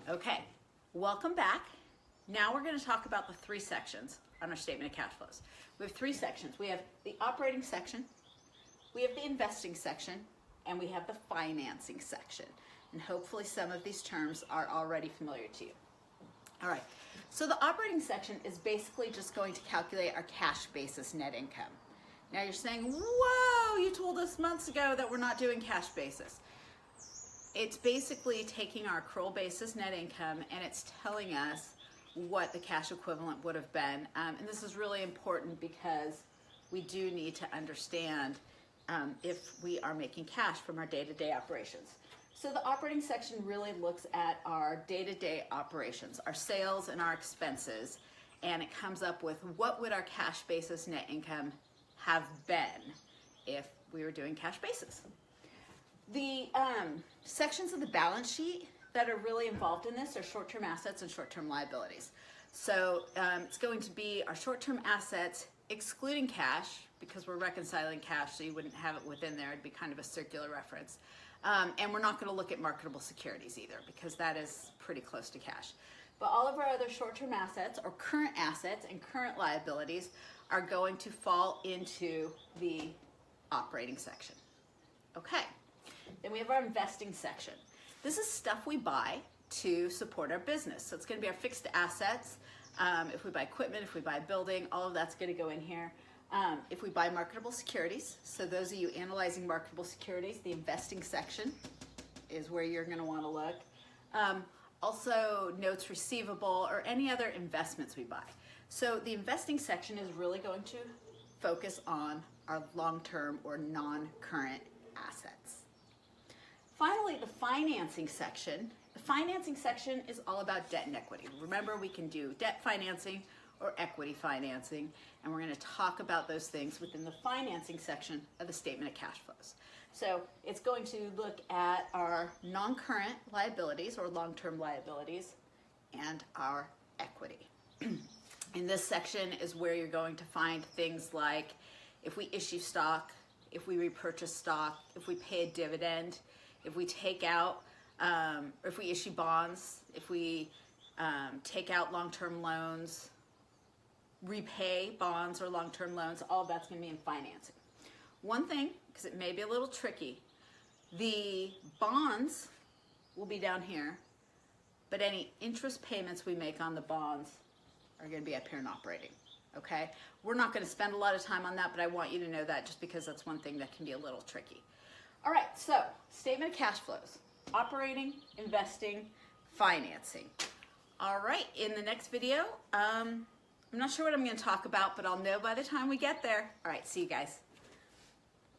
Okay, welcome back. Now we're going to talk about the three sections on our statement of cash flows. We have three sections. We have the operating section, we have the investing section, and we have the financing section. And hopefully some of these terms are already familiar to you. All right, so the operating section is basically just going to calculate our cash basis net income. Now you're saying, whoa, you told us months ago that we're not doing cash basis. It's basically taking our accrual basis net income and it's telling us what the cash equivalent would have been. And this is really important because we do need to understand if we are making cash from our day-to-day operations. So the operating section really looks at our day-to-day operations, our sales and our expenses, and it comes up with what would our cash basis net income have been if we were doing cash basis. The sections of the balance sheet that are really involved in this are short-term assets and short-term liabilities. So it's going to be our short-term assets excluding cash, because we're reconciling cash, so you wouldn't have it within there. It'd be kind of a circular reference. And we're not going to look at marketable securities either, because that is pretty close to cash. But all of our other short-term assets or current assets and current liabilities are going to fall into the operating section. Okay. Then we have our investing section. This is stuff we buy to support our business. So it's going to be our fixed assets. If we buy equipment, if we buy a building, all of that's going to go in here. If we buy marketable securities, so those of you analyzing marketable securities, the investing section is where you're going to want to look. Also notes receivable or any other investments we buy. So the investing section is really going to focus on our long-term or non-current assets. Finally, the financing section. The financing section is all about debt and equity. Remember, we can do debt financing or equity financing, and we're going to talk about those things within the financing section of the statement of cash flows. So it's going to look at our non-current liabilities or long-term liabilities and our equity. In this section is where you're going to find things like if we issue stock, if we repurchase stock, if we pay a dividend, if we take out, or if we issue bonds, if we take out long-term loans, repay bonds or long-term loans, all of that's going to be in financing. One thing, because it may be a little tricky, the bonds will be down here, but any interest payments we make on the bonds are going to be up here in operating. Okay? We're not going to spend a lot of time on that, but I want you to know that just because that's one thing that can be a little tricky. All right, so statement of cash flows, operating, investing, financing. All right, in the next video, I'm not sure what I'm going to talk about, but I'll know by the time we get there. All right, see you guys.